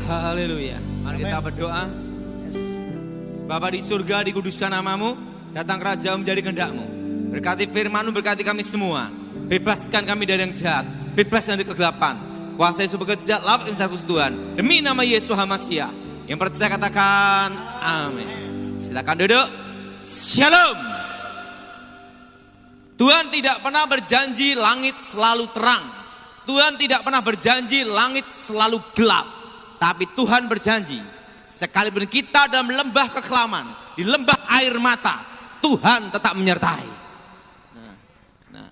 Haleluya. Mari kita berdoa. Bapa di surga, dikuduskan namamu, datang kerajaan menjadi kehendak-Mu. Berkati firman-Mu, berkati kami semua. Bebaskan kami dari yang jahat, bebaskan dari kegelapan. Kuasa Yesus bekerja, lawat mencari Tuhan. Demi nama Yesus Hamasiah. Yang percaya katakan amin. Silakan duduk. Shalom. Tuhan tidak pernah berjanji langit selalu terang. Tuhan tidak pernah berjanji langit selalu gelap. Tapi Tuhan berjanji, sekalipun kita dalam lembah kekelaman, di lembah air mata, Tuhan tetap menyertai. Nah,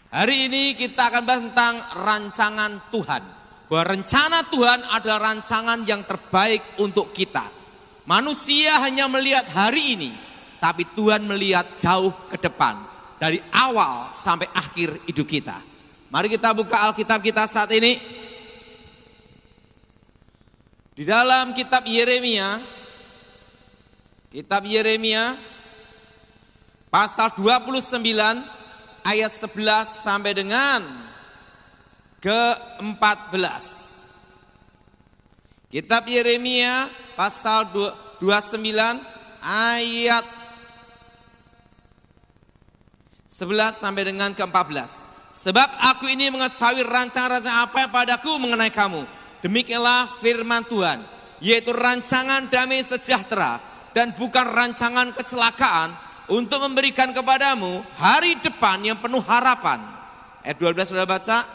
hari ini kita akan bahas tentang rancangan Tuhan. Bahwa rencana Tuhan adalah rancangan yang terbaik untuk kita. Manusia hanya melihat hari ini, tapi Tuhan melihat jauh ke depan. Dari awal sampai akhir hidup kita. Mari kita buka Alkitab kita saat ini. Di dalam kitab Yeremia pasal 29 ayat 11 sampai dengan ke-14. Kitab Yeremia pasal 29 ayat 11 sampai dengan ke-14. Sebab aku ini mengetahui rancangan-rancangan apa yang padaku mengenai kamu. Demikianlah firman Tuhan, yaitu rancangan damai sejahtera dan bukan rancangan kecelakaan, untuk memberikan kepadamu hari depan yang penuh harapan. Ayat 12 sudah baca.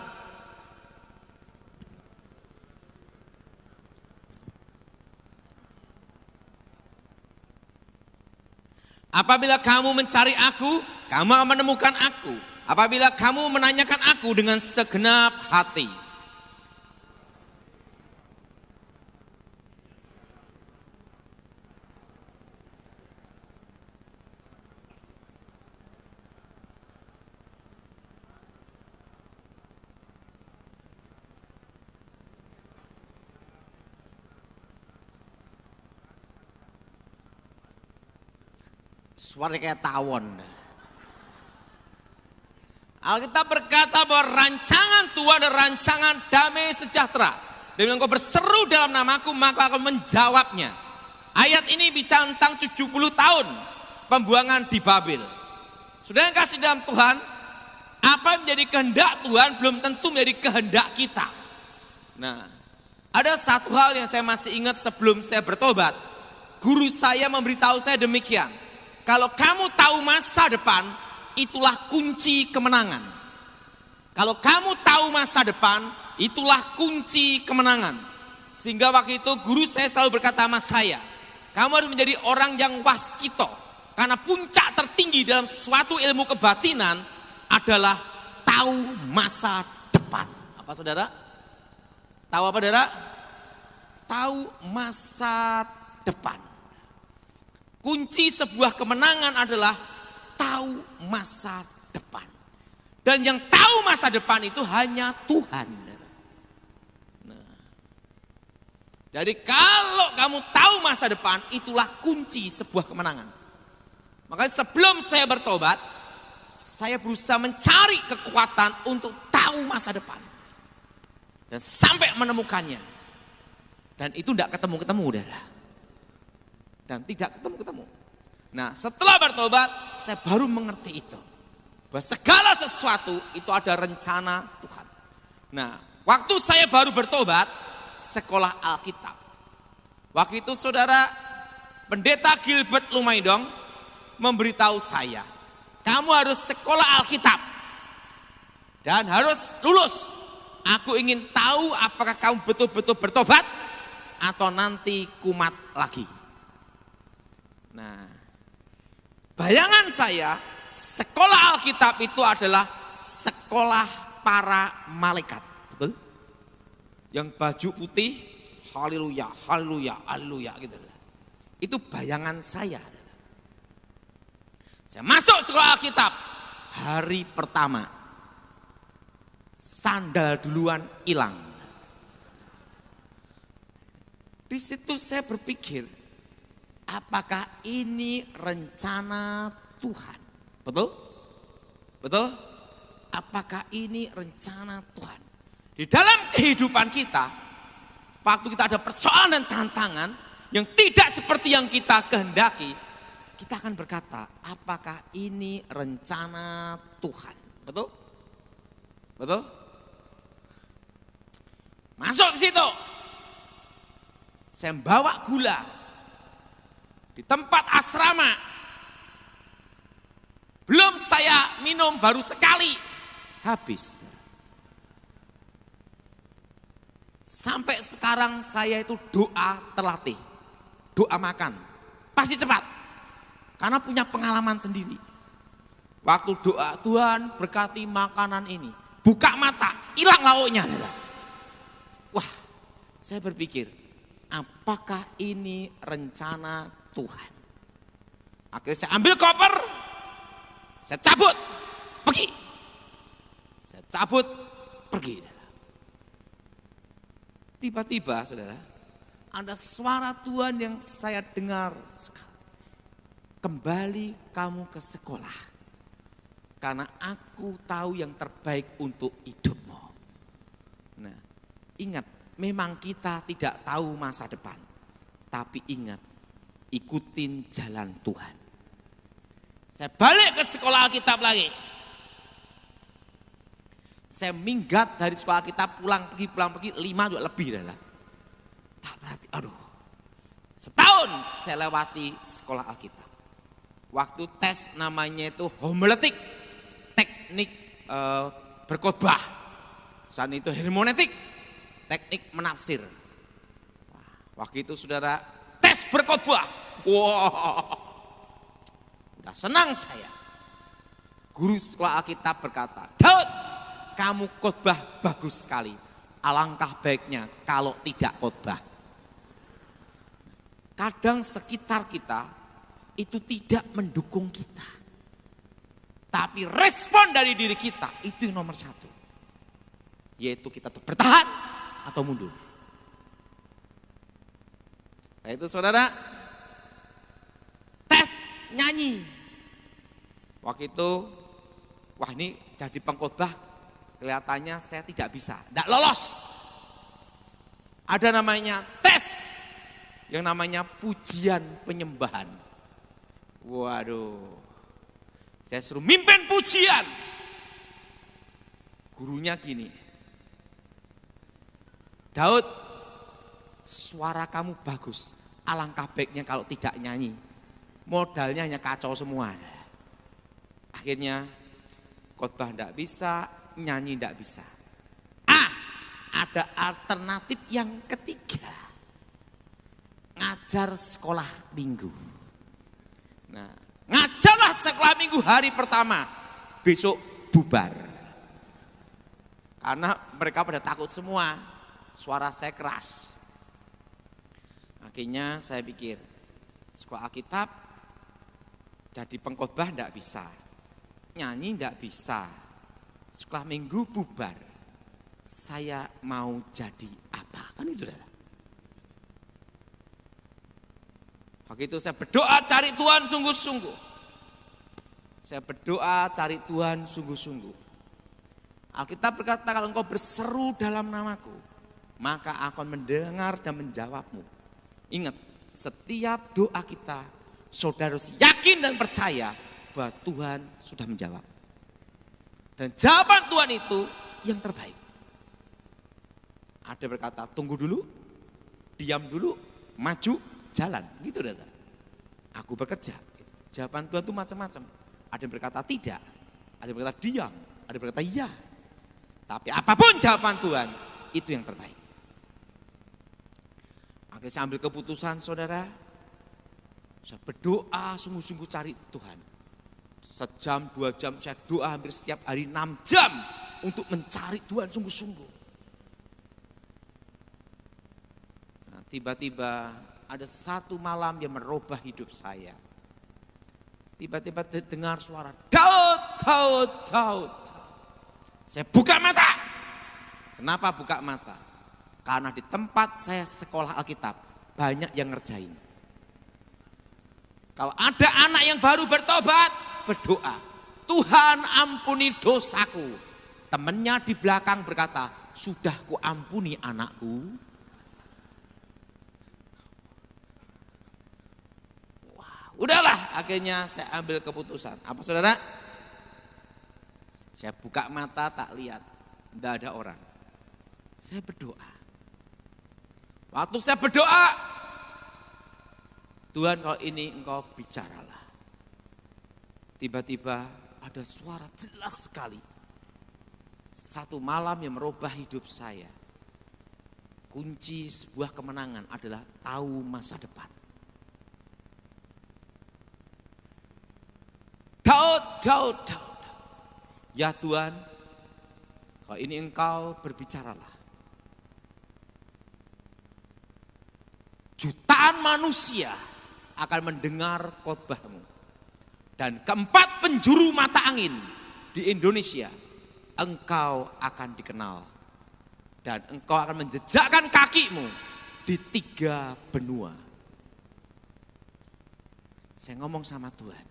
Apabila kamu mencari aku, kamu akan menemukan aku. Apabila kamu menanyakan aku dengan segenap hati. Suara kayak tawon. Alkitab berkata bahwa rancangan Tuhan adalah rancangan damai sejahtera. Dia bilang, kau berseru dalam namaku, maka akan menjawabnya. Ayat ini bicara tentang 70 tahun pembuangan di Babel. Sudah yang kasih dalam Tuhan, apa yang menjadi kehendak Tuhan belum tentu menjadi kehendak kita. Nah, ada satu hal yang saya masih ingat sebelum saya bertobat. Guru saya memberitahu saya demikian. Kalau kamu tahu masa depan, itulah kunci kemenangan. Kalau kamu tahu masa depan, itulah kunci kemenangan. Sehingga waktu itu guru saya selalu berkata sama saya, kamu harus menjadi orang yang waskito. Karena puncak tertinggi dalam suatu ilmu kebatinan adalah tahu masa depan. Apa saudara? Tahu apa saudara? Tahu masa depan. Kunci sebuah kemenangan adalah tahu masa depan. Dan yang tahu masa depan itu hanya Tuhan. Nah, jadi kalau kamu tahu masa depan, itulah kunci sebuah kemenangan. Makanya sebelum saya bertobat, saya berusaha mencari kekuatan untuk tahu masa depan. Dan sampai menemukannya. Dan itu tidak ketemu-ketemu, saudara. Dan tidak ketemu-ketemu. Nah, setelah bertobat, saya baru mengerti itu. Bahwa segala sesuatu itu ada rencana Tuhan. Nah, waktu saya baru bertobat, sekolah Alkitab. Waktu itu saudara, pendeta Gilbert Lumaidong memberitahu saya, kamu harus sekolah Alkitab. Dan harus lulus. Aku ingin tahu apakah kamu betul-betul bertobat atau nanti kumat lagi. Nah, bayangan saya, sekolah Alkitab itu adalah sekolah para malaikat, betul? Yang baju putih, haleluya, haleluya, haleluya gitu. Itu bayangan saya. Saya masuk sekolah Alkitab, hari pertama, sandal duluan hilang. Di situ saya berpikir, apakah ini rencana Tuhan? Betul? Betul? Apakah ini rencana Tuhan? Di dalam kehidupan kita, waktu kita ada persoalan dan tantangan yang tidak seperti yang kita kehendaki, kita akan berkata, apakah ini rencana Tuhan? Betul? Betul? Masuk ke situ. Saya bawa gula di tempat asrama. Belum saya minum, baru sekali habis. Sampai sekarang saya itu doa terlatih. Doa makan. Pasti cepat. Karena punya pengalaman sendiri. Waktu doa, Tuhan berkati makanan ini. Buka mata, hilang lauknya. Wah, saya berpikir, apakah ini rencana Tuhan? Akhirnya saya ambil koper, saya cabut, pergi. Saya cabut, pergi. Tiba-tiba, saudara, ada suara Tuhan yang saya dengar. Kembali kamu ke sekolah. Karena aku tahu yang terbaik untuk hidupmu. Nah, ingat, memang kita tidak tahu masa depan. Tapi ingat, ikutin jalan Tuhan. Saya balik ke sekolah Alkitab lagi. Saya minggat dari sekolah kita pulang pergi 5 juga lebih dah. Tak berarti, aduh. Setahun saya lewati sekolah Alkitab. Waktu tes namanya itu homiletik, teknik berkhotbah. Saat itu hermeneutik, teknik menafsir. Waktu itu saudara tes berkhotbah. Wow, udah senang saya. Guru sekolah Alkitab berkata, Daud, kamu khotbah bagus sekali. Alangkah baiknya kalau tidak khotbah. Kadang sekitar kita itu tidak mendukung kita. Tapi respon dari diri kita itu yang nomor 1. Yaitu kita tetap bertahan atau mundur. Nah itu saudara, tes nyanyi. Waktu itu, wah ini jadi pengkhotbah. Kelihatannya saya tidak bisa, tidak lolos. Ada namanya tes, yang namanya pujian penyembahan. Waduh, saya suruh mimpin pujian. Gurunya gini, Daud, suara kamu bagus, alangkah baiknya kalau tidak nyanyi. Modalnya hanya kacau semua. Akhirnya khotbah tidak bisa, nyanyi tidak bisa. Ada alternatif yang ketiga. Ngajar sekolah minggu. Nah, ngajarlah sekolah minggu hari pertama. Besok bubar. Karena mereka pada takut semua. Suara saya keras. Akhirnya saya pikir, sekolah Alkitab jadi pengkhotbah tidak bisa. Nyanyi tidak bisa. Sekolah minggu bubar. Saya mau jadi apa? Kan itu dah. Waktu itu saya berdoa cari Tuhan sungguh-sungguh. Saya berdoa cari Tuhan sungguh-sungguh. Alkitab berkata kalau engkau berseru dalam namaku, maka akan mendengar dan menjawabmu. Ingat, setiap doa kita, saudara yakin dan percaya bahwa Tuhan sudah menjawab. Dan jawaban Tuhan itu yang terbaik. Ada berkata tunggu dulu, diam dulu, maju, jalan. Gitu dah. Aku bekerja. Jawaban Tuhan itu macam-macam. Ada yang berkata tidak, ada yang berkata diam, ada yang berkata iya. Tapi apapun jawaban Tuhan, itu yang terbaik. Akhirnya saya ambil keputusan saudara. Saya berdoa sungguh-sungguh cari Tuhan. 1 jam, 2 jam saya doa hampir setiap hari 6 jam untuk mencari Tuhan sungguh-sungguh. Nah, tiba-tiba ada satu malam yang merubah hidup saya. Tiba-tiba dengar suara Daud, Daud, Daud. Saya buka mata. Kenapa buka mata? Karena di tempat saya sekolah Alkitab banyak yang ngerjain. Kalau ada anak yang baru bertobat, berdoa, Tuhan ampuni dosaku. Temennya di belakang berkata, sudah ku ampuni anakku. Udahlah, akhirnya saya ambil keputusan. Apa saudara? Saya buka mata, tak lihat, tidak ada orang. Saya berdoa. Waktu saya berdoa, Tuhan, kalau ini Engkau bicaralah. Tiba-tiba ada suara jelas sekali. Satu malam yang merubah hidup saya. Kunci sebuah kemenangan adalah tahu masa depan. Daud. Ya Tuhan, kalau ini Engkau berbicaralah. Jutaan manusia akan mendengar khotbah-Mu. Dan keempat penjuru mata angin di Indonesia, Engkau akan dikenal. Dan Engkau akan menjejakkan kakimu di 3 benua. Saya ngomong sama Tuhan,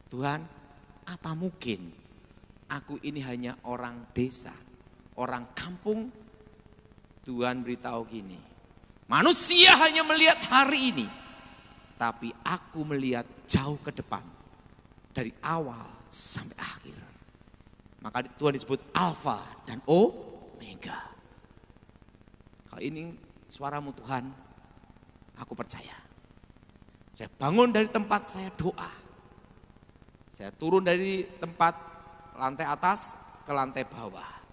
Tuhan, apa mungkin aku ini hanya orang desa, orang kampung? Tuhan beritahu gini, manusia hanya melihat hari ini, tapi aku melihat jauh ke depan, dari awal sampai akhir. Maka Tuhan disebut Alfa dan Omega. Kalau ini suaramu Tuhan, aku percaya. Saya bangun dari tempat saya doa. Saya turun dari tempat lantai atas ke lantai bawah.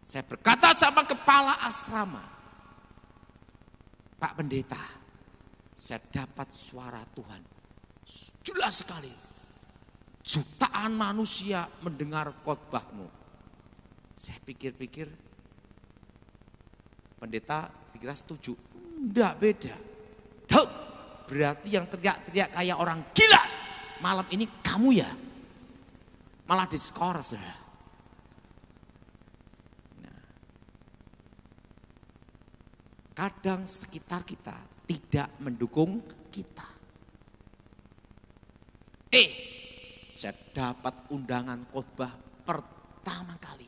Saya berkata sama kepala asrama, Pak Pendeta, saya dapat suara Tuhan. Jelas sekali. Jutaan manusia mendengar khotbah-Mu. Saya pikir-pikir, pendeta dikira setuju. Enggak beda. Daud, berarti yang teriak-teriak kayak orang gila malam ini kamu ya. Malah diskor saudara. Nah, kadang sekitar kita tidak mendukung kita. Saya dapat undangan khotbah pertama kali.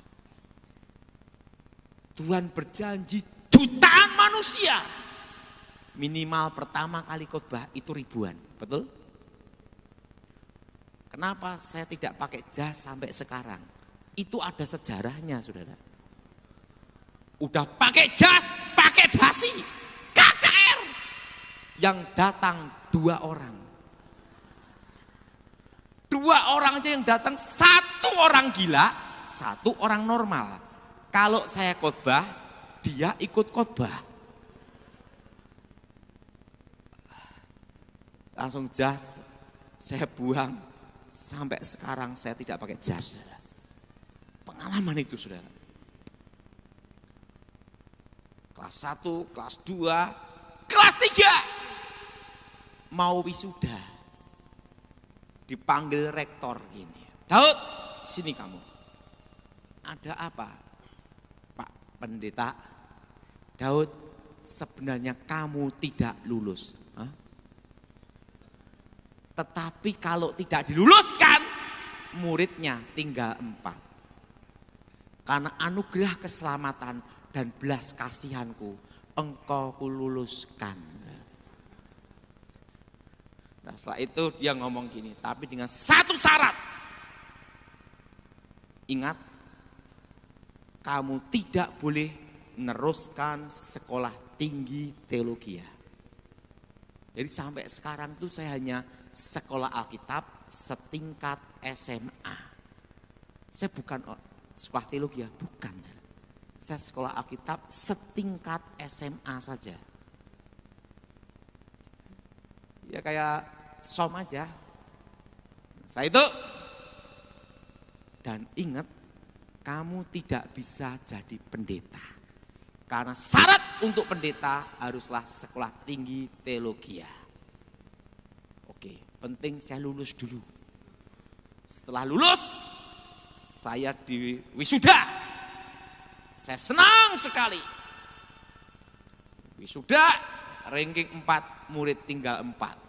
Tuhan berjanji jutaan manusia. Minimal pertama kali khotbah itu ribuan, betul? Kenapa saya tidak pakai jas sampai sekarang? Itu ada sejarahnya, saudara. Udah pakai jas, pakai dasi, KKR. Yang datang 2 orang. 2 orang aja yang datang, 1 orang gila, 1 orang normal. Kalau saya khotbah, dia ikut khotbah. Langsung jas saya buang, sampai sekarang saya tidak pakai jas. Pengalaman itu saudara. Kelas 1, kelas 2, kelas 3 mau wisuda. Dipanggil rektor gini, Daud sini kamu. Ada apa Pak Pendeta? Daud, sebenarnya kamu tidak lulus. Hah? Tetapi kalau tidak diluluskan, muridnya tinggal 4. Karena anugerah keselamatan dan belas kasihanku, engkau kululuskan. Nah setelah itu dia ngomong gini, tapi dengan 1 syarat. Ingat, kamu tidak boleh meneruskan sekolah tinggi teologi. Jadi sampai sekarang tuh saya hanya sekolah Alkitab setingkat SMA. Saya bukan sekolah teologi, bukan. Saya sekolah Alkitab setingkat SMA saja. Ya kayak som aja. Saya itu. Dan ingat, kamu tidak bisa jadi pendeta. Karena syarat untuk pendeta haruslah sekolah tinggi teologi. Oke, penting saya lulus dulu. Setelah lulus, saya di wisuda. Saya senang sekali. Wisuda, ranking 4, murid tinggal 4.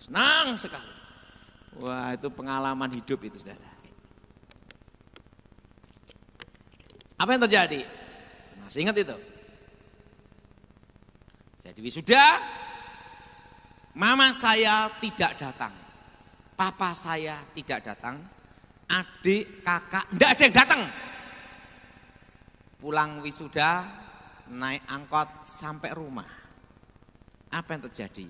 Senang sekali. Wah itu pengalaman hidup itu saudara. Apa yang terjadi? Masih ingat itu? Saya di wisuda, Mama saya tidak datang, papa saya tidak datang, adik, kakak, enggak ada yang datang. Pulang wisuda, naik angkot sampai rumah. Apa yang terjadi?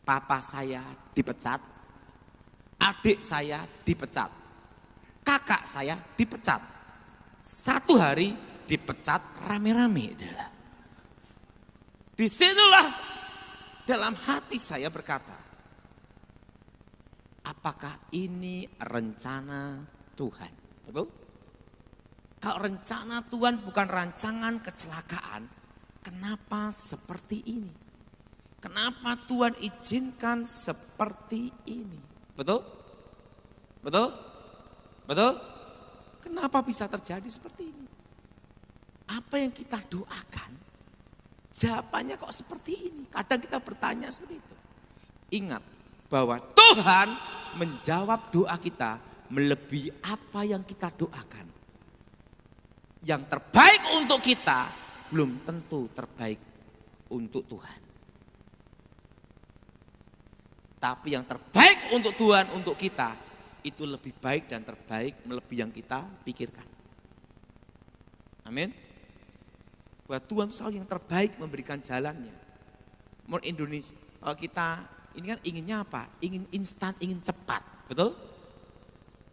Papa saya dipecat, adik saya dipecat, kakak saya dipecat. Satu hari dipecat rame-rame. Disitulah dalam hati saya berkata, apakah ini rencana Tuhan? Betul? Kalau rencana Tuhan bukan rancangan kecelakaan, kenapa seperti ini? Kenapa Tuhan izinkan seperti ini? Betul? Betul? Betul? Kenapa bisa terjadi seperti ini? Apa yang kita doakan? Jawabannya kok seperti ini? Kadang kita bertanya seperti itu. Ingat bahwa Tuhan menjawab doa kita melebihi apa yang kita doakan. Yang terbaik untuk kita belum tentu terbaik untuk Tuhan. Tapi yang terbaik untuk Tuhan, untuk kita, itu lebih baik dan terbaik melebihi yang kita pikirkan. Amin. Bahwa Tuhan selalu yang terbaik memberikan jalannya. Menurut Indonesia, kalau kita ini kan inginnya apa? Ingin instan, ingin cepat, betul?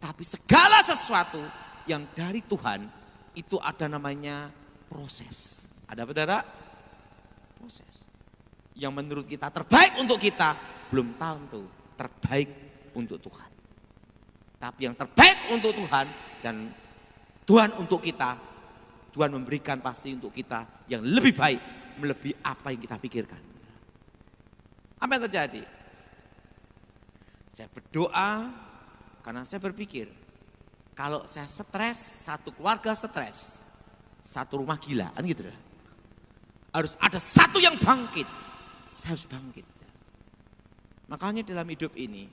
Tapi segala sesuatu yang dari Tuhan itu ada namanya proses. Ada apa, saudara? Proses. Yang menurut kita terbaik untuk kita, belum tentu terbaik untuk Tuhan. Tapi yang terbaik untuk Tuhan dan Tuhan untuk kita, Tuhan memberikan pasti untuk kita yang lebih baik, melebihi apa yang kita pikirkan. Apa yang terjadi? Saya berdoa karena saya berpikir, kalau saya stres, satu keluarga stres, satu rumah gila, kan gitu. Harus ada satu yang bangkit, saya harus bangkit. Makanya dalam hidup ini,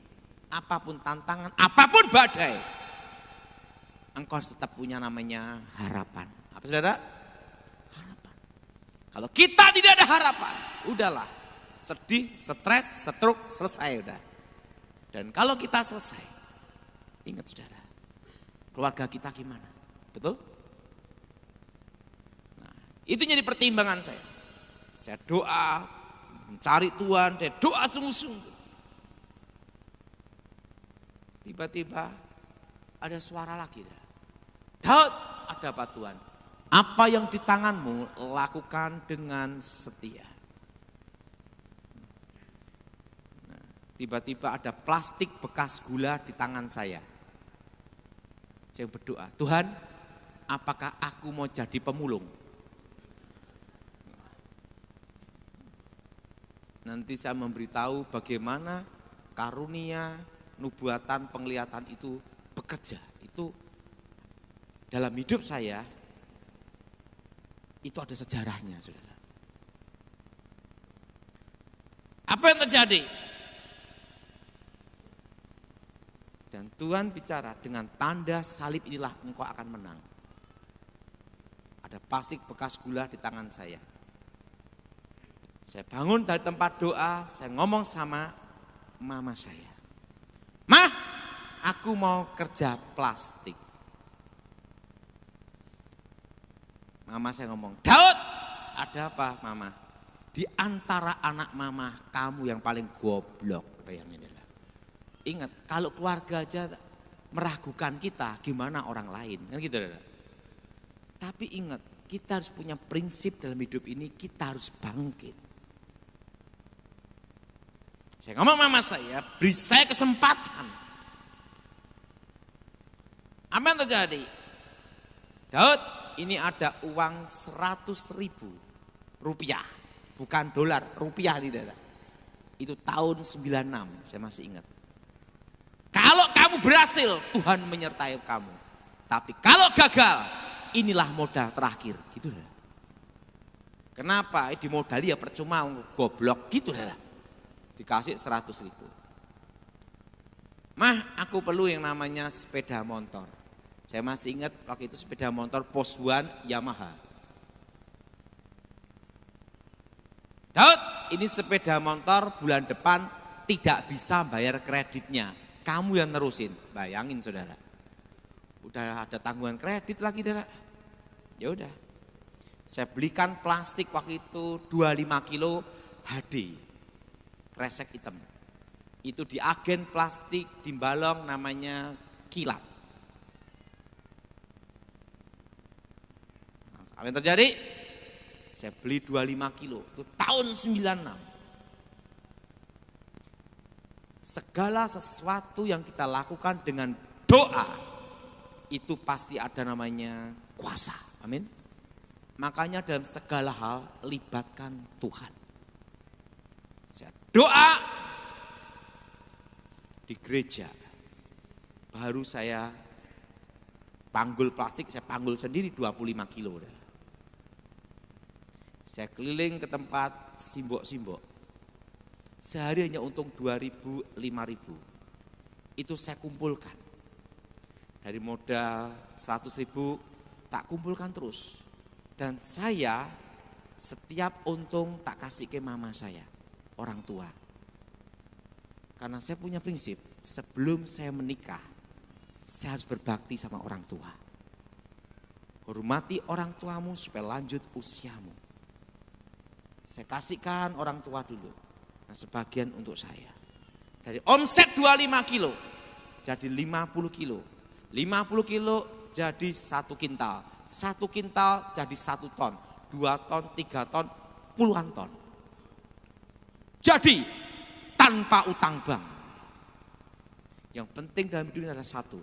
apapun tantangan, apapun badai, engkau harus tetap punya namanya harapan. Apa saudara? Harapan. Kalau kita tidak ada harapan, udahlah. Sedih, stres, stroke, selesai udah. Dan kalau kita selesai, ingat saudara, keluarga kita gimana? Betul? Nah, itu jadi pertimbangan saya. Saya doa, mencari Tuhan, saya doa sungguh-sungguh. Tiba-tiba ada suara lagi. Daud, ada apa Tuhan? Apa yang di tanganmu lakukan dengan setia. Nah, tiba-tiba ada plastik bekas gula di tangan saya. Saya berdoa, Tuhan, apakah aku mau jadi pemulung? Nanti saya memberitahu bagaimana karunia, nubuatan, penglihatan itu bekerja. Itu dalam hidup saya, itu ada sejarahnya, saudara. Apa yang terjadi? Dan Tuhan bicara, dengan tanda salib inilah engkau akan menang. Ada plastik bekas gula di tangan saya. Saya bangun dari tempat doa, saya ngomong sama mama saya. Mah, aku mau kerja plastik. Mama saya ngomong, Daud, ada apa mama? Di antara anak mama, kamu yang paling goblok. Ingat, kalau keluarga aja meragukan kita, gimana orang lain? Kan gitu. Tapi ingat, kita harus punya prinsip dalam hidup ini, kita harus bangkit. Saya ngomong mama saya, beri saya kesempatan. Apa yang terjadi? Daud, ini ada uang 100.000 rupiah, bukan dolar, rupiah di daerah. Itu tahun 96, saya masih ingat. Kalau kamu berhasil, Tuhan menyertai kamu. Tapi kalau gagal, inilah modal terakhir, gitu. Kenapa? Dimodali ya percuma, goblok, gitu. Dikasih 100.000. Mah, aku perlu yang namanya sepeda motor. Saya masih ingat waktu itu sepeda motor Poswan Yamaha. Daud, ini sepeda motor bulan depan tidak bisa bayar kreditnya. Kamu yang nerusin, bayangin saudara. Udah ada tanggungan kredit lagi saudara. Ya udah, saya belikan plastik waktu itu 25 kilo HD, kresek hitam. Itu di agen plastik di Balong namanya Kilat. Nah, apa yang terjadi? Saya beli 25 kilo, itu tahun 96. Segala sesuatu yang kita lakukan dengan doa, itu pasti ada namanya kuasa. Amin. Makanya dalam segala hal libatkan Tuhan. Saya doa di gereja, baru saya panggul plastik, saya panggul sendiri 25 kilo. Saya keliling ke tempat simbok-simbok. Sehari hanya untung 2.000, 5.000. Itu saya kumpulkan. Dari modal 100.000 tak kumpulkan terus. Dan saya setiap untung tak kasih ke mama saya, orang tua. Karena saya punya prinsip, sebelum saya menikah, saya harus berbakti sama orang tua. Hormati orang tuamu supaya lanjut usiamu. Saya kasihkan orang tua dulu. Nah, sebagian untuk saya. Dari omset 25 kilo jadi 50 kilo. 50 kilo jadi 1 kintal. 1 kintal jadi 1 ton. 2 ton, 3 ton, puluhan ton. Jadi tanpa utang bank. Yang penting dalam hidup ini adalah satu,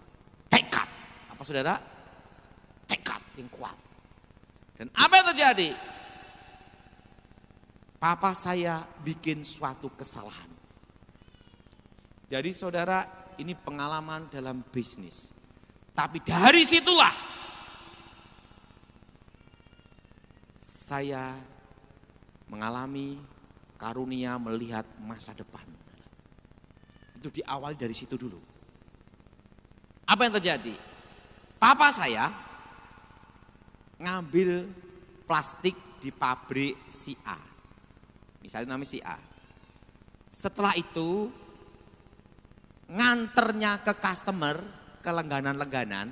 tekad. Apa saudara? Tekad yang kuat. Dan apa yang terjadi? Papa saya bikin suatu kesalahan. Jadi saudara, ini pengalaman dalam bisnis. Tapi dari situlah saya mengalami karunia melihat masa depan. Itu diawali dari situ dulu. Apa yang terjadi? Papa saya ngambil plastik di pabrik si A. Misalnya namanya si A. Setelah itu nganternya ke customer, ke langganan-langganan,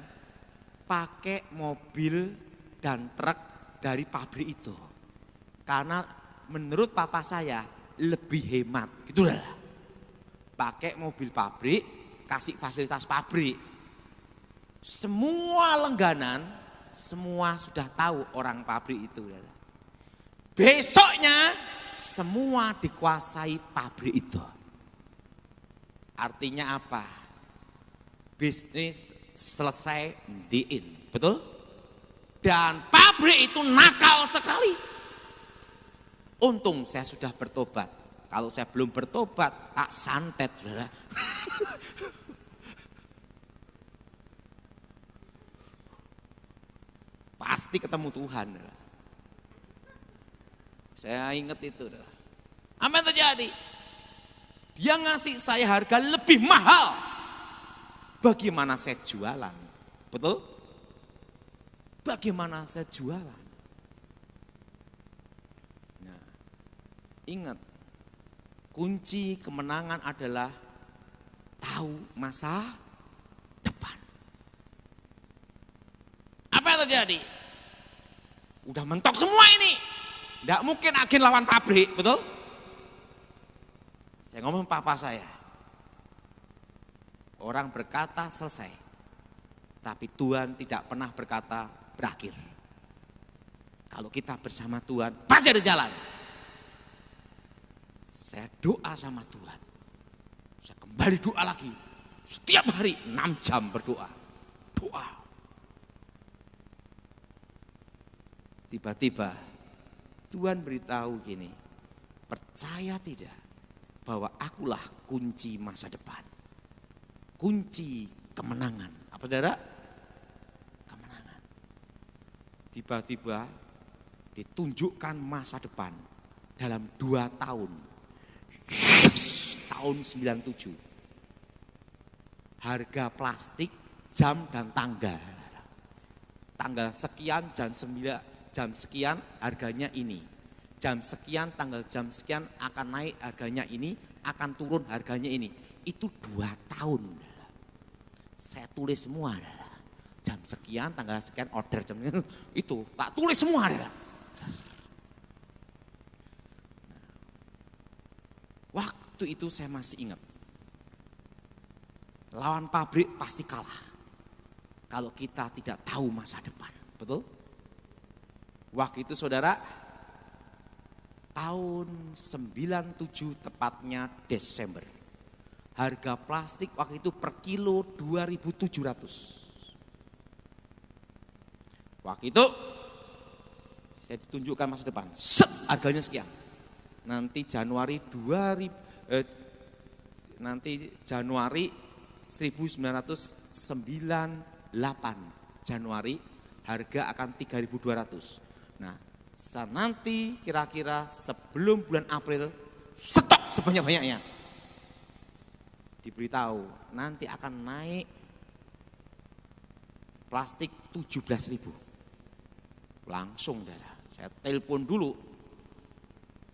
pakai mobil dan truk dari pabrik itu. Karena menurut papa saya lebih hemat, gitu lah. Pakai mobil pabrik, kasih fasilitas pabrik. Semua langganan, semua sudah tahu orang pabrik itu. Besoknya semua dikuasai pabrik itu. Artinya apa? Bisnis selesai diin, betul? Dan pabrik itu nakal sekali. Untung saya sudah bertobat. Kalau saya belum bertobat, tak santet, saudara. Pasti ketemu Tuhan. Saya ingat itu. Apa yang terjadi? Dia ngasih saya harga lebih mahal. Bagaimana saya jualan? Betul? Bagaimana saya jualan? Nah, ingat, kunci kemenangan adalah tahu masa depan. Apa yang terjadi? Udah mentok semua ini. Tidak mungkin agen lawan pabrik, betul? Saya ngomong papa saya. Orang berkata selesai. Tapi Tuhan tidak pernah berkata berakhir. Kalau kita bersama Tuhan, pasti ada jalan. Saya doa sama Tuhan. Saya kembali doa lagi. Setiap hari 6 jam berdoa. Doa. Tiba-tiba Tuhan beritahu gini, percaya tidak bahwa akulah kunci masa depan. Kunci kemenangan. Apa saudara? Kemenangan. Tiba-tiba ditunjukkan masa depan dalam 2 tahun. Yes, tahun 97. Harga plastik, jam dan tanggal. Tanggal sekian, jam sekian harganya ini. jam sekian, tanggal jam sekian akan naik harganya ini, akan turun harganya ini. Itu 2 tahun. Saya tulis semua. Jam sekian, tanggal sekian, order jam itu tak tulis semua. Waktu itu saya masih ingat. Lawan pabrik pasti kalah. Kalau kita tidak tahu masa depan. Betul? Waktu itu saudara, tahun 97 tepatnya Desember. Harga plastik waktu itu per kilo 2.700. Waktu itu saya ditunjukkan masa depan. Set, harganya sekian. Nanti Januari 1998 Januari harga akan 3.200. Nah, nanti kira-kira sebelum bulan April stok sebanyak-banyaknya. Diberitahu nanti akan naik plastik 17.000. Langsung saya telepon dulu.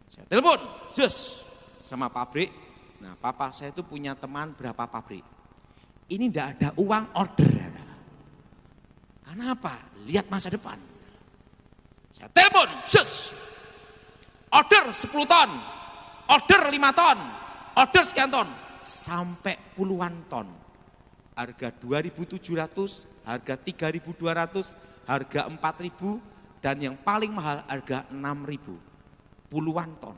Saya telepon, sama pabrik. Nah, papa saya itu punya teman berapa pabrik. Ini enggak ada uang order. Kenapa? Lihat masa depan. Saya telepon, order 10 ton, order 5 ton, order sekian ton, sampai puluhan ton. Harga 2.700, harga 3.200, harga 4.000, dan yang paling mahal harga 6.000. Puluhan ton.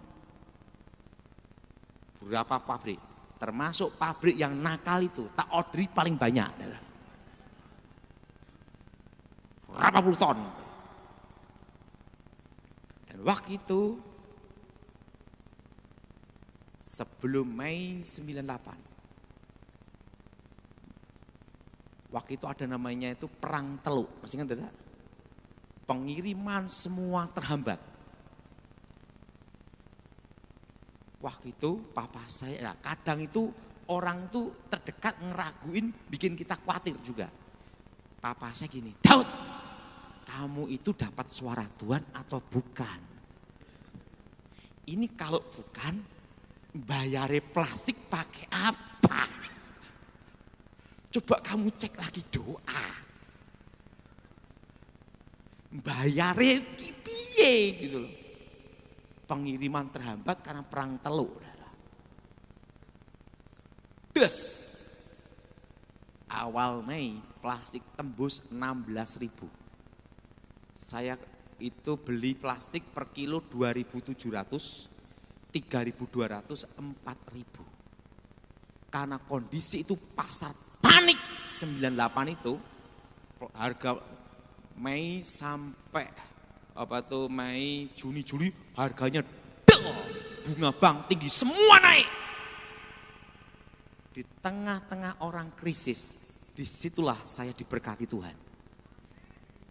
Berapa pabrik? Termasuk pabrik yang nakal itu, tak orderi paling banyak. Berapa puluh ton. Dan waktu itu sebelum Mei 98. Waktu itu ada namanya itu perang teluk. Masih ingat tidak? Pengiriman semua terhambat. Waktu itu papa saya, kadang itu orang itu terdekat ngeraguin, bikin kita khawatir juga. Papa saya gini, Daud, kamu itu dapat suara Tuhan atau bukan? Ini kalau bukan, bayare plastik pakai apa? Coba kamu cek lagi doa. Bayare piye gitu loh. Pengiriman terhambat karena perang teluk. Terus awal Mei plastik tembus 16.000. Saya itu beli plastik per kilo 2.700, 3.200, 4.000. Karena kondisi itu pasar panik 98 itu harga Mei sampai Mei, Juni, Juli harganya bunga bank tinggi semua naik. Di tengah-tengah orang krisis, disitulah saya diberkati Tuhan.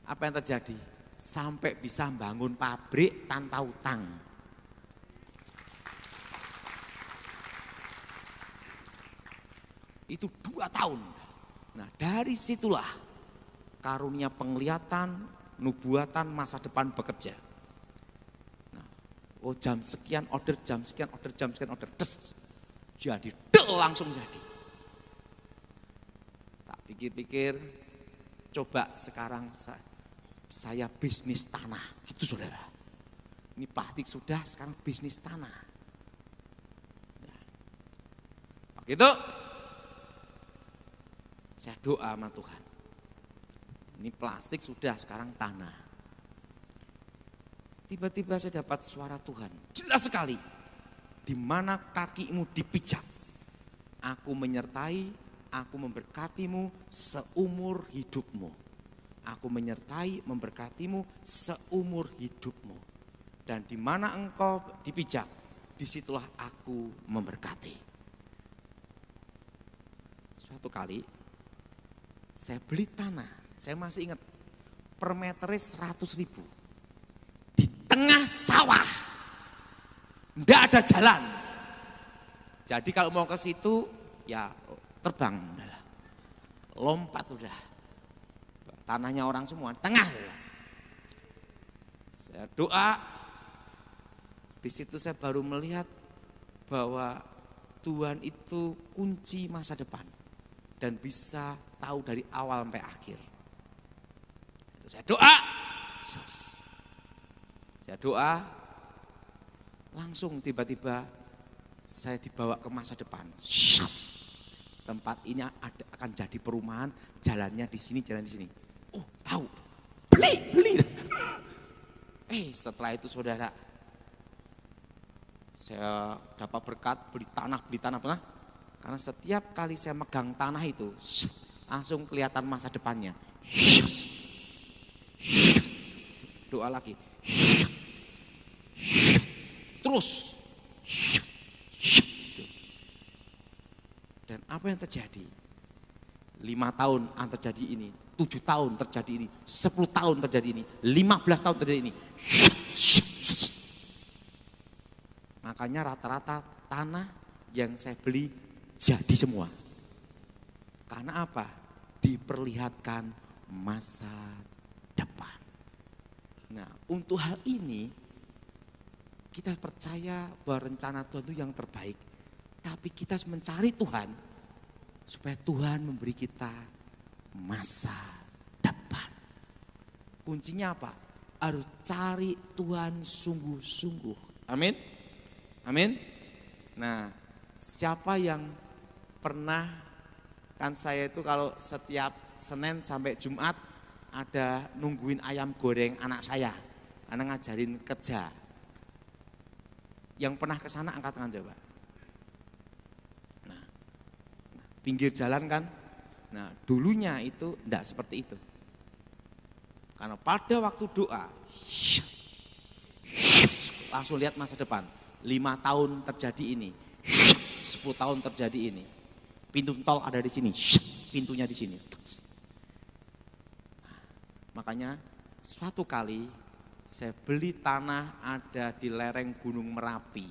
Apa yang terjadi? Sampai bisa bangun pabrik tanpa utang. Itu 2 tahun. Nah, dari situlah karunia penglihatan, nubuatan masa depan bekerja. Nah, jam sekian order, jam sekian order, jam sekian order, jadi langsung jadi. Tak pikir-pikir, coba sekarang saya bisnis tanah, itu saudara. Ini plastik sudah, sekarang bisnis tanah. Nah, begitu, saya doa sama Tuhan. Ini plastik sudah, sekarang tanah. Tiba-tiba saya dapat suara Tuhan, jelas sekali. Di mana kakimu dipijak, aku menyertai, aku memberkatimu seumur hidupmu. Aku menyertai, memberkatimu seumur hidupmu. Dan di mana engkau dipijak, disitulah aku memberkati. Suatu kali, saya beli tanah. Saya masih ingat, per meternya 100.000. Di tengah sawah. Enggak ada jalan. Jadi kalau mau ke situ, ya terbang. Lompat udah. Tanahnya orang semua, tengah. Saya doa, Di situ saya baru melihat bahwa Tuhan itu kunci masa depan dan bisa tahu dari awal sampai akhir. Itu saya doa, langsung tiba-tiba saya dibawa ke masa depan. Tempat ini akan jadi perumahan, jalannya di sini, jalan di sini. Oh, tahu, beli. Setelah itu saudara, saya dapat berkat beli tanah. Karena setiap kali saya megang tanah itu, langsung kelihatan masa depannya. Doa lagi. Terus. Dan apa yang terjadi? 5 tahun terjadi ini, 7 tahun terjadi ini, 10 tahun terjadi ini, 15 tahun terjadi ini. Makanya rata-rata tanah yang saya beli jadi semua. Karena apa? Diperlihatkan masa depan. Nah, untuk hal ini kita percaya bahwa rencana Tuhan itu yang terbaik. Tapi kita harus mencari Tuhan supaya Tuhan memberi kita masa depan. Kuncinya apa? Harus cari Tuhan sungguh-sungguh. Amin. Nah, siapa yang pernah, kan saya itu kalau setiap Senin sampai Jumat ada nungguin ayam goreng anak saya. Anak ngajarin kerja. Yang pernah ke sana angkat tangan coba. Pinggir jalan kan, nah dulunya itu enggak seperti itu. Karena pada waktu doa, langsung lihat masa depan, 5 tahun terjadi ini, 10 tahun terjadi ini. Pintu tol ada di sini, pintunya di sini. Makanya suatu kali saya beli tanah ada di lereng Gunung Merapi.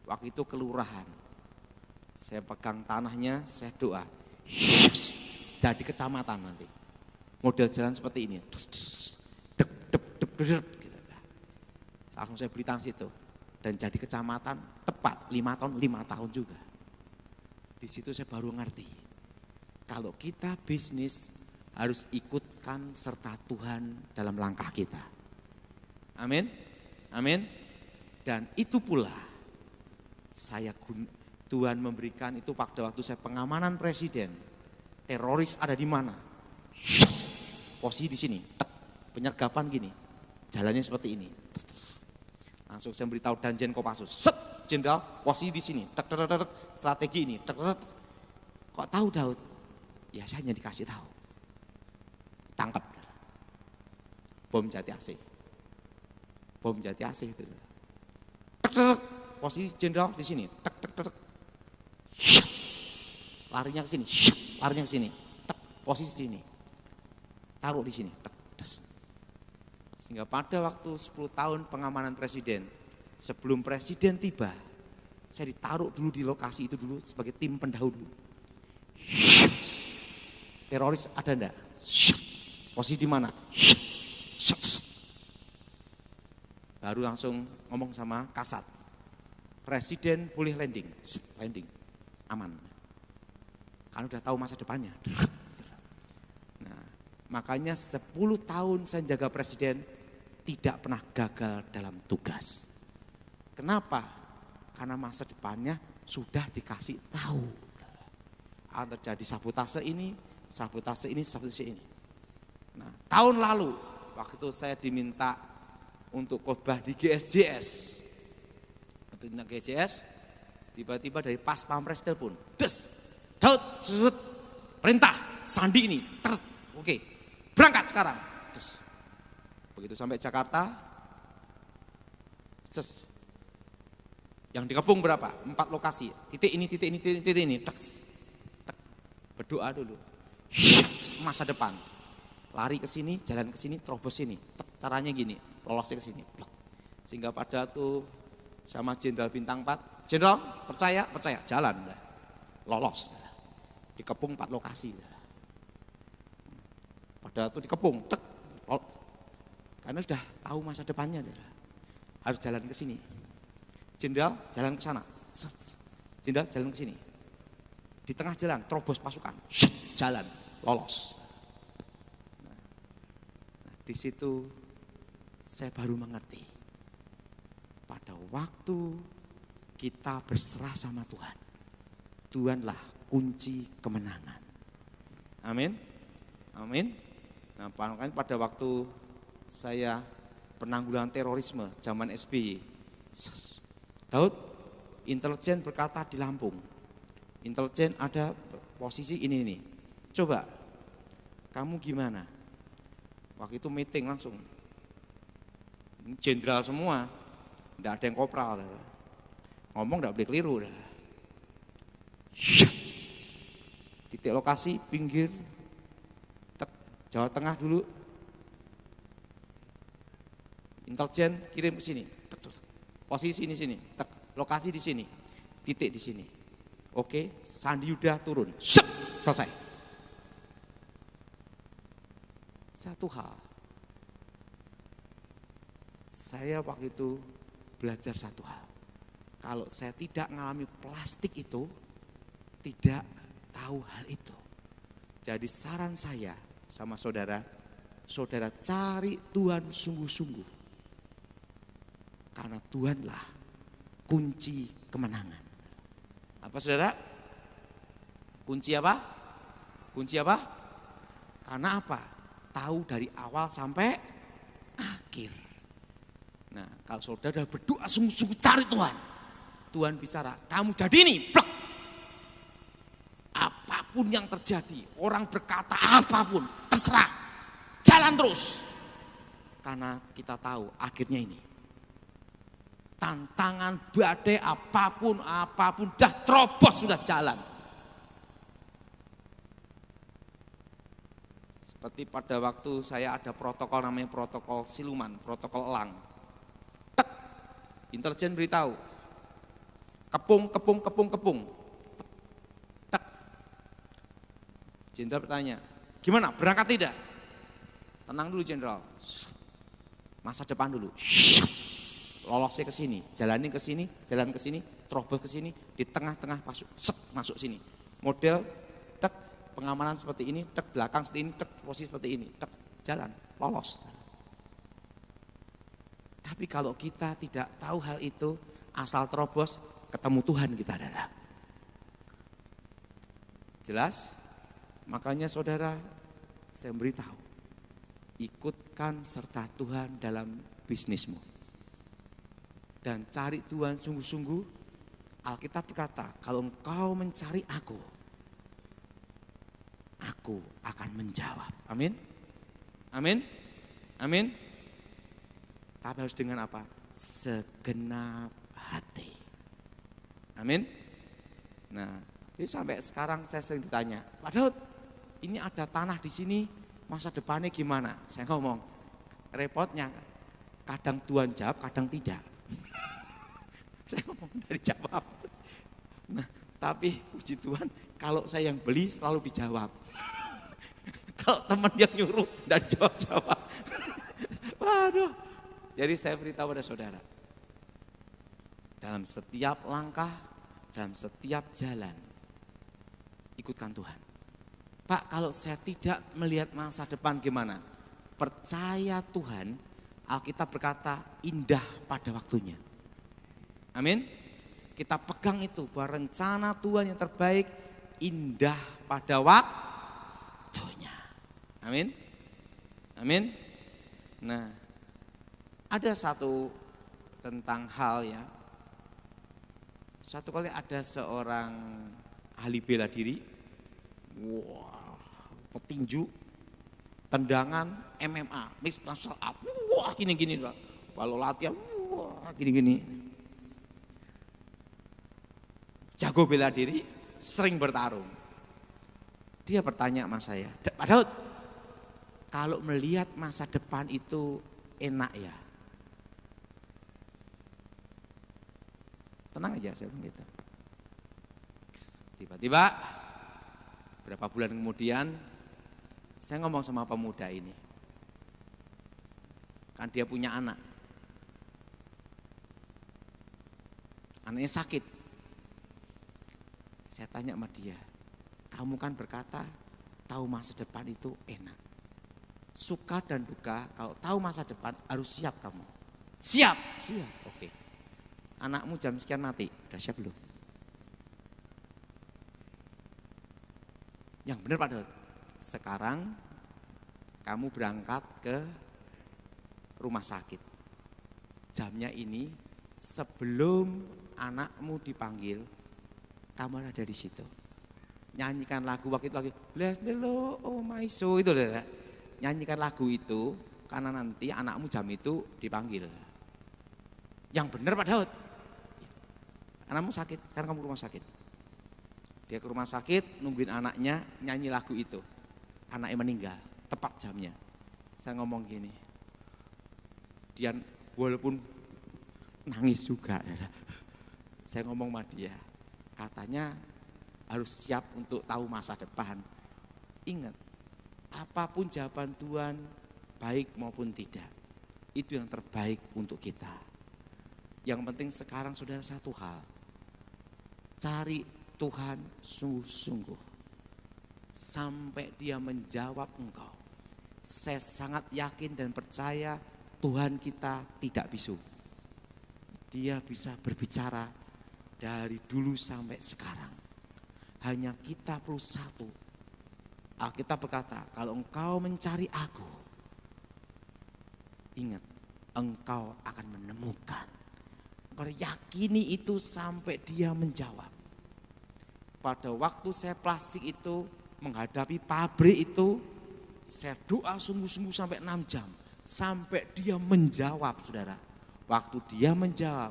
Waktu itu kelurahan. Saya pegang tanahnya, saya doa. Jadi kecamatan nanti. Model jalan seperti ini. Langsung saya beli tanah situ. Dan jadi kecamatan tepat 5 tahun juga. Di situ saya baru ngerti. Kalau kita bisnis harus ikutkan serta Tuhan dalam langkah kita. Amin. Dan itu pula Tuhan memberikan itu pada waktu saya pengamanan presiden. Teroris ada di mana? Posisi di sini. Penyergapan gini. Jalannya seperti ini. Langsung saya beritahu Danjen Kopassus. Jenderal, posisi di sini. Strategi ini. Kok tahu Daud? Ya saya hanya dikasih tahu. Tangkap. Bom Jati AC itu. Posisi jenderal di sini. Larinya ke sini, posisi sini, taruh di sini, sehingga pada waktu 10 tahun pengamanan presiden, sebelum presiden tiba, saya ditaruh dulu di lokasi itu dulu sebagai tim pendahulu. Teroris ada enggak? Posisi di mana? Baru langsung ngomong sama Kasat, presiden boleh landing, aman. Kan udah tahu masa depannya. Nah, makanya 10 tahun saya jaga presiden tidak pernah gagal dalam tugas. Kenapa? Karena masa depannya sudah dikasih tahu. Akan terjadi sabotase ini. Nah, tahun lalu waktu itu saya diminta untuk khotbah di GSJS. Untuk GSJS, tiba-tiba dari pas Pampres telepon, Daud, perintah Sandi ini, oke, berangkat sekarang. Begitu sampai Jakarta, yang dikepung berapa? 4 lokasi, titik ini, berdoa dulu, masa depan, lari ke sini, jalan ke sini, terobos sini, caranya gini, lolosnya ke sini, sehingga pada tuh sama Jenderal Bintang 4, Jenderal percaya, jalan, lolos. Dikepung 4 lokasi. Pada itu dikepung, karena sudah tahu masa depannya. harus jalan ke sini. Jenderal jalan ke sana. Jenderal jalan ke sini. Di tengah jalan terobos pasukan. Jalan, lolos. Nah, di situ saya baru mengerti. Pada waktu kita berserah sama Tuhan, Tuhanlah kunci kemenangan. Amin. Amin. Nah, makanya pada waktu saya penanggulangan terorisme zaman SBY, Daud, intelijen berkata di Lampung, intelijen ada posisi ini. Coba, kamu gimana? Waktu itu meeting langsung, jenderal semua, tidak ada yang kopral, ngomong tidak boleh keliru. Titik lokasi pinggir, Jawa Tengah dulu, intelijen kirim ke sini, posisi sini, lokasi di sini, titik di sini. Oke, Sandi Yuda turun, selesai. Satu hal, saya waktu itu belajar satu hal. Kalau saya tidak mengalami plastik itu, tidak tahu hal itu. Jadi saran saya sama saudara, saudara cari Tuhan sungguh-sungguh. Karena Tuhanlah kunci kemenangan. Apa saudara? Kunci apa? Kunci apa? Karena apa? Tahu dari awal sampai akhir. Nah, kalau saudara berdoa sungguh-sungguh cari Tuhan, Tuhan bicara, kamu jadi ini, plek. Apapun yang terjadi, orang berkata apapun, terserah, jalan terus. Karena kita tahu akhirnya ini. Tantangan badai apapun, dah terobos sudah jalan. Seperti pada waktu saya ada protokol namanya protokol siluman, protokol elang. Tek, intelijen beritahu, kepung. Tek, jenderal bertanya, gimana berangkat tidak? Tenang dulu jenderal, masa depan dulu. Lolosnya ke sini, jalani ke sini, jalan ke sini, terobos ke sini, di tengah-tengah masuk sini. Model tek pengamanan seperti ini, tek belakang seperti ini, tek posisi seperti ini, tek jalan, lolos. Tapi kalau kita tidak tahu hal itu, asal terobos, ketemu Tuhan kita ada. Jelas? Makanya saudara, saya beritahu, ikutkan serta Tuhan dalam bisnismu. Dan cari Tuhan sungguh-sungguh. Alkitab berkata, kalau engkau mencari aku akan menjawab. Amin. Amin. Amin. Tapi harus dengan apa? Segenap hati. Amin. Nah, jadi sampai sekarang saya sering ditanya, Pak Daud, ini ada tanah di sini, masa depannya gimana? Saya ngomong, repotnya kadang Tuhan jawab, kadang tidak. Saya ngomong dari jawab. Nah, tapi puji Tuhan, kalau saya yang beli selalu dijawab. Kalau teman yang nyuruh dan jawab-jawab. Waduh. Jadi saya beritahu pada saudara, dalam setiap langkah, dalam setiap jalan, ikutkan Tuhan. Pak, kalau saya tidak melihat masa depan gimana? Percaya Tuhan, Alkitab berkata indah pada waktunya. Amin. Kita pegang itu bahwa rencana Tuhan yang terbaik indah pada waktunya. Amin. Amin. Nah, ada satu tentang hal ya. Satu kali ada seorang ahli bela diri. Wah, petinju, tendangan MMA, mixed martial art. Wah, gini-gini lah. Kalau latihan, wah, gini-gini. Jago bela diri, sering bertarung. Dia bertanya sama saya, Pak Daud, kalau melihat masa depan itu enak ya? Tenang aja, saya bilang gitu. Tiba-tiba, berapa bulan kemudian, saya ngomong sama pemuda ini. Kan dia punya anak. Anaknya sakit. Saya tanya sama dia, kamu kan berkata tahu masa depan itu enak. Suka dan duka, kalau tahu masa depan harus siap kamu. Siap, siap, oke. Anakmu jam sekian mati, udah siap belum? Yang benar Pak Daud, sekarang kamu berangkat ke rumah sakit. Jamnya ini sebelum anakmu dipanggil, kamu ada di situ. Nyanyikan lagu waktu itu lagi, bless the Lord, oh my soul, itu loh. Nyanyikan lagu itu, karena nanti anakmu jam itu dipanggil. Yang benar Pak Daud. Anakmu sakit, sekarang kamu ke rumah sakit. Dia ke rumah sakit, nungguin anaknya nyanyi lagu itu. Anaknya meninggal, tepat jamnya. Saya ngomong gini, dia walaupun nangis juga. Saya ngomong sama dia, katanya harus siap untuk tahu masa depan. Ingat, apapun jawaban Tuhan, baik maupun tidak, itu yang terbaik untuk kita. Yang penting sekarang saudara satu hal, cari Tuhan sungguh-sungguh sampai dia menjawab engkau. Saya sangat yakin dan percaya Tuhan kita tidak bisu. Dia bisa berbicara dari dulu sampai sekarang. Hanya kita perlu satu. Alkitab berkata, kalau engkau mencari aku, ingat, engkau akan menemukan. Engkau yakini itu sampai dia menjawab. Pada waktu saya plastik itu, menghadapi pabrik itu, saya doa sungguh-sungguh sampai 6 jam. Sampai dia menjawab, saudara. Waktu dia menjawab,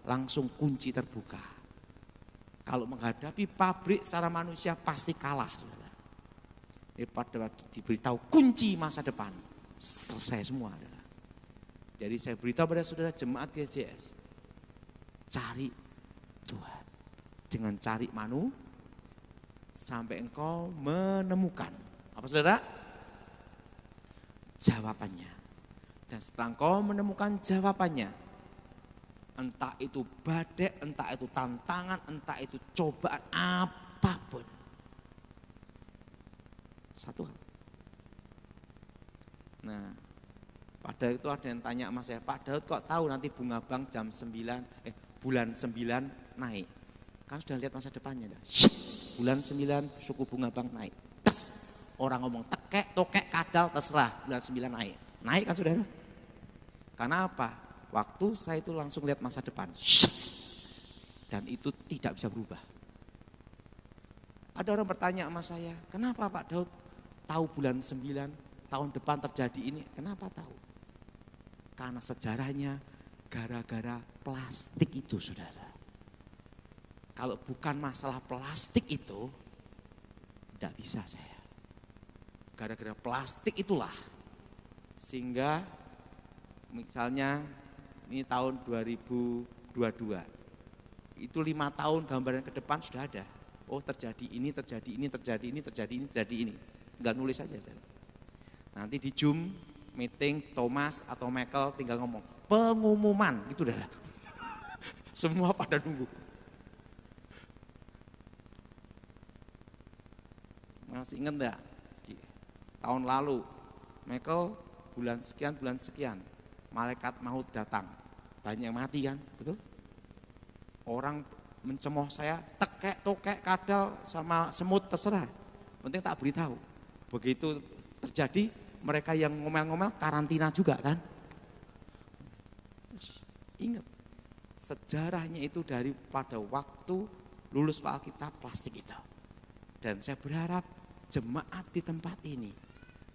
langsung kunci terbuka. Kalau menghadapi pabrik secara manusia pasti kalah, saudara. Pada waktu diberitahu kunci masa depan, selesai semua, saudara. Jadi saya beritahu pada saudara jemaat GJS, cari Tuhan. Dengan cari sampai engkau menemukan. Apa saudara? Jawabannya. Dan setelah engkau menemukan jawabannya, entah itu badai, entah itu tantangan, entah itu cobaan, apapun. Satu hal. Nah, pada itu ada yang tanya sama saya, Pak Daud kok tahu nanti bunga bank bulan 9 naik? Kan sudah lihat masa depannya dah. Bulan 9 suku bunga bank naik. Tes, orang ngomong tekek, tokek, kadal, terserah, bulan 9 naik. Naik kan saudara? Karena apa? Waktu saya itu langsung lihat masa depan. Dan itu tidak bisa berubah. Ada orang bertanya sama saya, kenapa Pak Daud tahu bulan 9 tahun depan terjadi ini? Kenapa tahu? Karena sejarahnya gara-gara plastik itu saudara. Kalau bukan masalah plastik itu, tidak bisa saya. Gara-gara plastik itulah, sehingga misalnya ini tahun 2022, itu 5 tahun gambaran ke depan sudah ada. Oh terjadi ini, terjadi ini, terjadi ini, terjadi ini, terjadi ini. Tinggal nulis saja. Nanti di Zoom, meeting, Thomas atau Michael tinggal ngomong, pengumuman, gitu dah. Semua pada nunggu. Masih ingat enggak? Tahun lalu, Michael bulan sekian, malaikat maut datang. Banyak yang mati kan, betul? Orang mencemooh saya, tekek, tokek, kadal, sama semut terserah. Penting tak beritahu. Begitu terjadi, mereka yang ngomel-ngomel karantina juga kan. Ingat, sejarahnya itu daripada waktu lulus Alkitab plastik itu. Dan saya berharap jemaat di tempat ini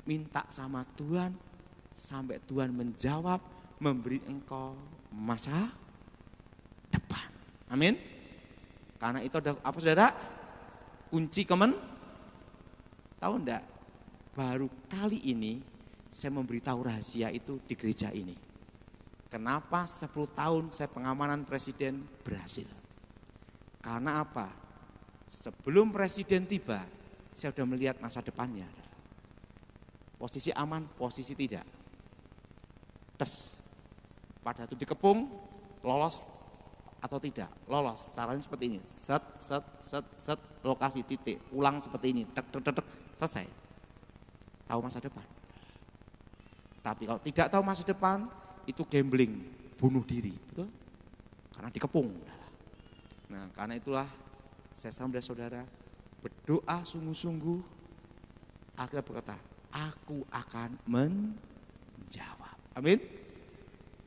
minta sama Tuhan sampai Tuhan menjawab, memberi engkau masa depan. Amin. Karena itu ada apa saudara? Kunci tahu enggak? Baru kali ini saya memberitahu rahasia itu di gereja ini. Kenapa 10 tahun saya pengamanan presiden berhasil? Karena apa? Sebelum presiden tiba, saya sudah melihat masa depannya. Posisi aman, posisi tidak. Tes, pada itu dikepung, lolos atau tidak? Lolos, caranya seperti ini, set, set, set, set, lokasi titik, pulang seperti ini, tek, tek, tek, tek, selesai. Tahu masa depan. Tapi kalau tidak tahu masa depan, itu gambling, bunuh diri, betul? Karena dikepung. Nah, karena itulah saya sampaikan saudara, berdoa sungguh-sungguh, Alkitab berkata, aku akan menjawab. Amin.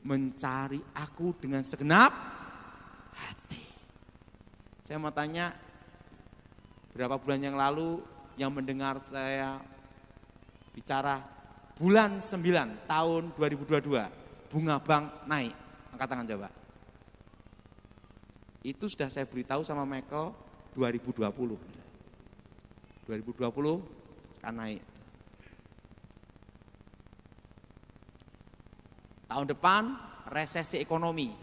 Mencari aku dengan segenap hati. Saya mau tanya, berapa bulan yang lalu yang mendengar saya bicara bulan 9 tahun 2022 bunga bank naik, angkat tangan coba. Itu sudah saya beritahu sama Michael 2020 akan naik. Tahun depan resesi ekonomi,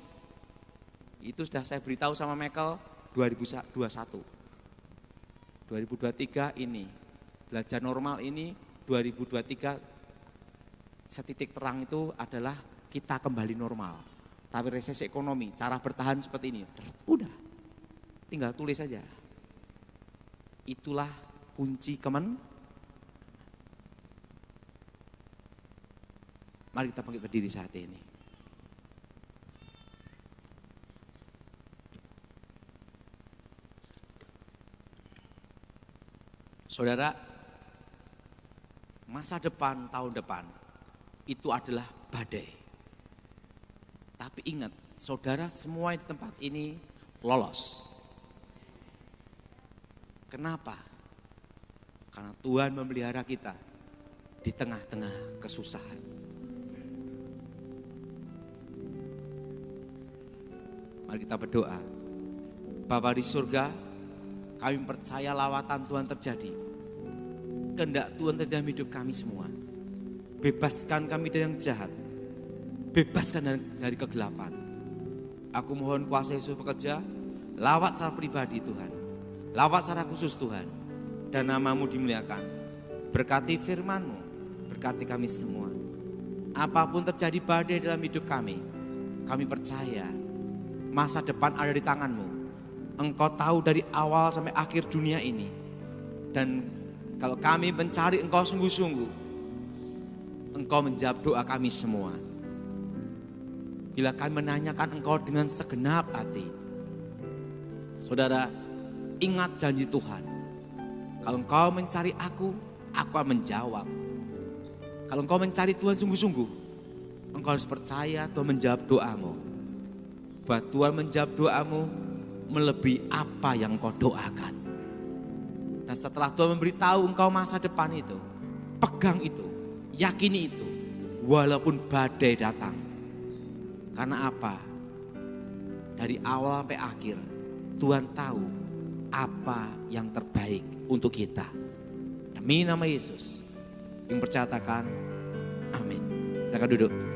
itu sudah saya beritahu sama Michael 2021. 2023 ini, belajar normal ini 2023 setitik terang itu adalah kita kembali normal. Tapi resesi ekonomi, cara bertahan seperti ini, udah tinggal tulis saja. Itulah kunci Mari kita bangkit berdiri saat ini. Saudara, masa depan, tahun depan, itu adalah badai. Tapi ingat, saudara semua di tempat ini lolos. Kenapa? Karena Tuhan memelihara kita di tengah-tengah kesusahan. Mari kita berdoa. Bapa di surga, kami percaya lawatan Tuhan terjadi. Kehendak Tuhan terjadi dalam hidup kami semua. Bebaskan kami dari yang jahat. Bebaskan dari kegelapan. Aku mohon kuasa Yesus bekerja. Lawat secara pribadi Tuhan. Lawat secara khusus Tuhan. Dan nama-Mu dimuliakan. Berkati firman-Mu. Berkati kami semua. Apapun terjadi badai dalam hidup kami. Kami percaya masa depan ada di tangan-Mu. Engkau tahu dari awal sampai akhir dunia ini. Dan kalau kami mencari Engkau sungguh-sungguh, Engkau menjawab doa kami semua. Bila kami menanyakan Engkau dengan segenap hati. Saudara, ingat janji Tuhan. Kalau Engkau mencari aku akan menjawab. Kalau Engkau mencari Tuhan sungguh-sungguh, Engkau harus percaya Tuhan menjawab doamu. Bahwa Tuhan menjawab doamu melebihi apa yang Engkau doakan. Dan setelah Tuhan memberitahu engkau masa depan itu, pegang itu, yakini itu, walaupun badai datang. Karena apa? Dari awal sampai akhir, Tuhan tahu apa yang terbaik untuk kita. Demi nama Yesus, yang percaya katakan, amin. Silakan duduk.